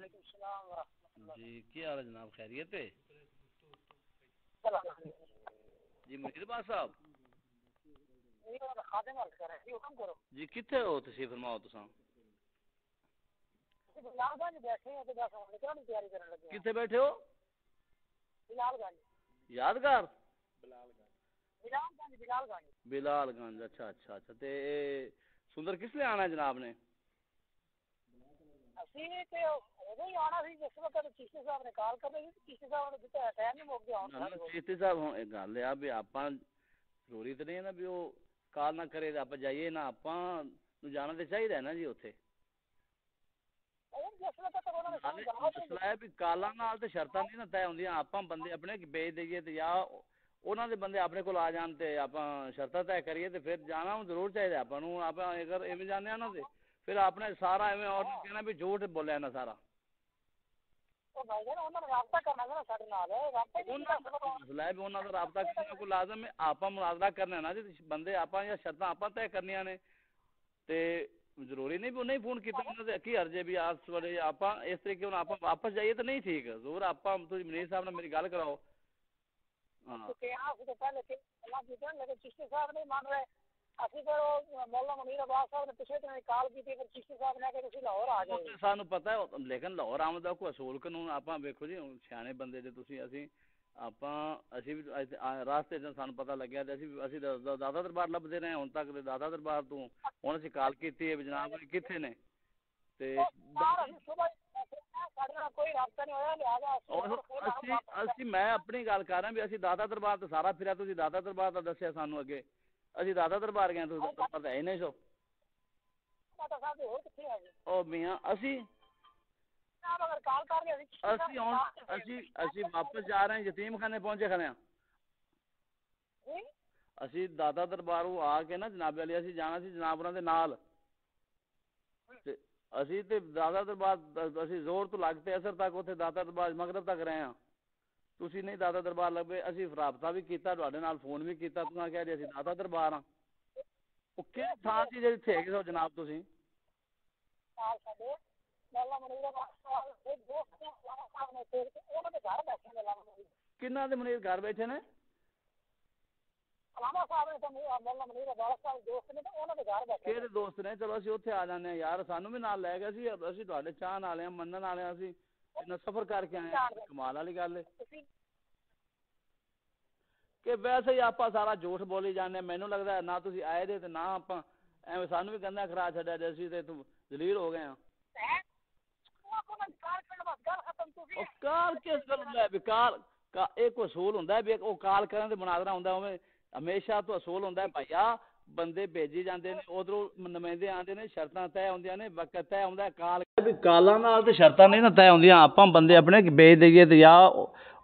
जी क्या हाल है जनाब, खैरियत है जी। मुनीरबाज साहब जी कितने हो तुसीं फरमाओ तुसां कितने बैठे हो? यादगार बिलालगंज। अच्छा अच्छा अच्छा। ते सुंदर किस लिए आना है जनाब ने? चीश्ती साहब गल है भी आप जरूरी तो नहीं है ना भी वो काल ना करे आप जाइए ना, आप जाना तो चाहिए ना जी उत्थे। मसला है भी काला नाल ते शर्तां नहीं ना तय होंदियां, आपां बंदे अपने बेच देइए ते या उन्हां दे बंदे अपने कोल आ जान ते आपां शर्तां तय करिए ते फिर जाना जरूर चाहिए आपां नूं। आपां अगर इवें जाने ना ते फिर आपने सारा इवें और कहना भी झूठ बोलिया ना सारा। मसला है भी उन्हां दा राबता करना कोई लाजम है, आपां मुनाजरा करना ना जी बंदे आपां या शर्तां आपां तय करनियां ने ते जरूरी नहीं भी उन्हें फोन किया की अर्जे भी आज सवेरे आप इस तरीके आप वापस जाइए तो नहीं ठीक जरूर आप मनीर साहब ने मेरी गल कराओ। हाँ सानू पता है लेकिन लाहौर आमद का कोई असूल कानून आप वेखो जी सियाने बंदे जे तुसीं असीं असी भी रास्ते च सानू पता लग्या असी दादा दरबार लभदे रहे हुण तक दादा दरबार तो हुण असीं कॉल कीती है जनाब कित्थे ने ते असी मैं अपनी गल कर रहा भी असीं दादा दरबार तो सारा फिरया, तुसीं दादा दरबार का दस्सिया सानू अगे असीं दादा दरबार गए, तुसीं दादा दरबार है नहीं सो ओ मियां असी वापस जा रहे हैं यतीम खाने पहुंचे खड़े हैं। असी दादा दरबारों आके ना जनाबे वाली असी जाना सी जनाबरां दे नाल ते असी ते दादा दरबार असी जोर तो लगते असर तक उत्थे दादा दरबार मगरब तक रहे हैं। तुसी नहीं दादा दरबार लगे, असी राबता भी किया तुहाडे नाल फोन भी किया, तुसां कह रहे असी दादा दरबार हाँ। वो किस थां सी जिहड़ी थे गए जनाब तुसी? किन्ना दे मुनीर घर बैठे ने? केड़े दोस्त ने? चलो असी उत्थे आ जाने यार, सानू भी नाल लै गए असी तुहाडे चाहन वाले हैं, मनन वाले हैं, असी इन्ना सफर करके आए हैं, कमाल वाली गल है कि वैसे ही आप सारा झूठ बोली जाने। मैनू लगता है ना तुसी आए दे ते ना आप एवं सानू भी गंदा खरा छड्या जे असी ते जलील हो गए हैं। काल किस गल लै बेकार का एक असूल हुंदा है भी वो काल करन ते मुनाजरा हुंदा उवें हमेशा तो असूल हुंदा है भैया बंदे भेजी जाते हैं उधरों नुमाइंदे आते हैं, शर्तां तय होंदियां ने, वक्त तय होंदा है काल भी कालां नाल ते शर्तां नहीं ना तय होंदियां, आपां बंदे अपने भेज देइए ते या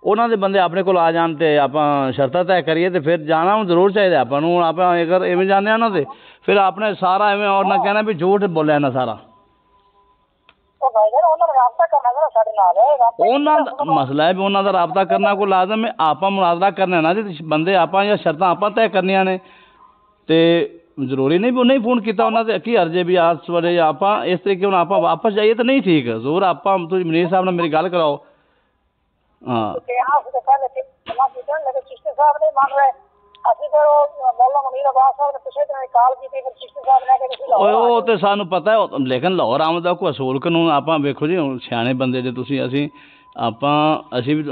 उन्हां दे बंदे अपने कोल आ जान ते आपां शर्तां तय करिए ते फिर जाना जरूर चाहिए आपां नूं। आपां अगर इवें जाने ना ते फिर आपने सारा इवें और ना कहना भी झूठ बोलिया ना सारा। मसला है भी उन्हां दा राबता करना कोई लाजम है, आपां मुनाजरा करना ना जी बंदे आपां या शर्तां आपां तय करनियां ने ते जरूरी नहीं भी उन्हें फोन किया उन्होंने की अर्जे भी आज सवेरे आप इस तरीके हुण आप वापस जाइए तो नहीं ठीक जरूर आप मनीर साहब ने मेरी गल कराओ। हाँ तो सानू पता है लेकिन लाहौर आमद का कोई असूल कानून आप वेखो जी सियाने बंदे जे तुसीं असी भी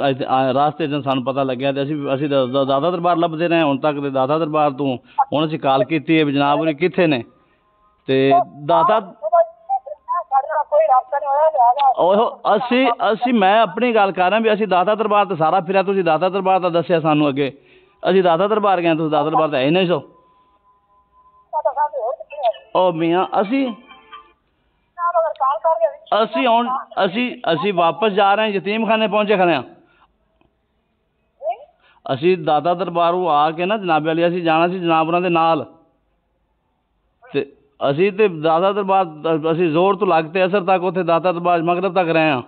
रास्ते च सानू पता लग्या असी दादा दरबार लभदे रहे हुण तक दादा दरबार तो हुण असी कॉल की है जनाब होरी कित्थे ने ते दादा असी मैं अपनी गल कर रहा भी असी दादा दरबार तो सारा फिरया, तुसीं दादा दरबार का दस्सिया सानू अगे असी दादा दरबार गए, तुसीं दादा दरबार तो है नहीं सो ओ मियां असी वापस जा रहे हैं यतीम खाने पहुंचे खड़े हैं। असी दादा दरबारों आके ना जनाबे वाली असी जाना सी जनाबरां दे नाल ते असी ते दादा दरबार असी जोर तो लगते असर तक उत्थे दादा दरबार मगरब तक रहे हैं।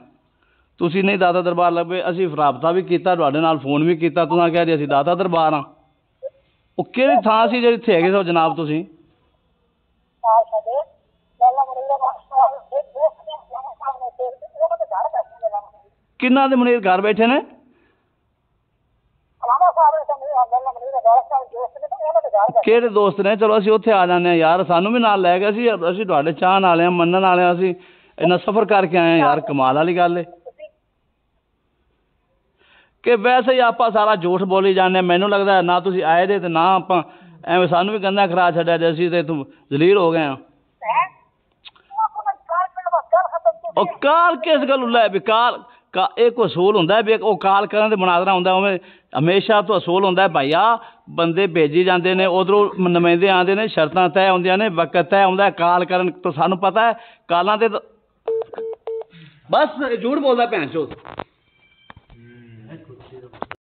तुसी नहीं दादा दरबार लगे, असी राबता भी किया तुहाडे नाल फोन भी किया, तुसां कह रहे असी दादा दरबार हाँ। वो किहड़ी थां सी जिहड़ी थे गए जनाब तुसी? ਕਿੰਨਾ ਦੇ ਮਨੀਰ ਘਰ ਬੈਠੇ ਨੇ? ਕਿਹੜੇ ਦੋਸਤ ਨੇ? ਚਲੋ ਅਸੀਂ ਉੱਥੇ ਆ ਜਾਂਦੇ ਹਾਂ ਯਾਰ, ਸਾਨੂੰ ਵੀ ਨਾਲ ਲੈ ਗਏ ਸੀ, ਅਸੀਂ ਤੁਹਾਡੇ ਚਾਹਣ ਵਾਲੇ ਹਾਂ, ਮੰਨਣ ਵਾਲੇ ਹਾਂ, ਅਸੀਂ ਇੰਨਾ ਸਫ਼ਰ ਕਰਕੇ ਆਏ ਹਾਂ ਯਾਰ, ਕਮਾਲ ਵਾਲੀ ਗੱਲ ਹੈ। ਕਿ ਵੈਸੇ ਹੀ ਆਪਾਂ ਸਾਰਾ ਝੂਠ ਬੋਲੀ ਜਾਂਦੇ, ਮੈਨੂੰ ਲੱਗਦਾ ਨਾ ਤੁਸੀਂ ਆਏ ਦੇ ਤੇ ਨਾ ਆਪਾਂ ਐਵੇਂ ਸਾਨੂੰ ਵੀ ਗੰਦਾ ਖਰਾ ਛੱਡਿਆ ਜੇ ਅਸੀਂ ਤੇ ਤੂੰ ਜ਼ਲੀਲ ਹੋ ਗਏ ਹਾਂ। ਉਹ ਕਾਲ ਕਿਸ ਗੱਲ ਨੂੰ ਲੈ ਵੀ ਕਾਲ ਇਹ ਕੋਈ ਅਸੂਲ ਹੁੰਦਾ ਵੀ ਉਹ ਕਾਲ ਕਰਨ ਤੇ ਮੁਨਾਜ਼ਰਾ ਹੁੰਦਾ, ਉਵੇਂ ਹਮੇਸ਼ਾ ਤੋਂ ਅਸੂਲ ਹੁੰਦਾ ਭਾਈਆ, ਬੰਦੇ ਭੇਜੀ ਜਾਂਦੇ ਨੇ, ਉਧਰੋਂ ਨੁਮਾਇੰਦੇ ਆਉਂਦੇ ਨੇ, ਸ਼ਰਤਾਂ ਤੈਅ ਹੁੰਦੀਆਂ ਨੇ, ਵਕਤ ਤੈਅ ਹੁੰਦਾ ਕਾਲ ਕਰਨ ਤੋਂ, ਸਾਨੂੰ ਪਤਾ ਹੈ ਕਾਲਾਂ ਤੇ ਬਸ ਝੂਠ ਬੋਲਦਾ ਭੈਣ ਚੋਦ।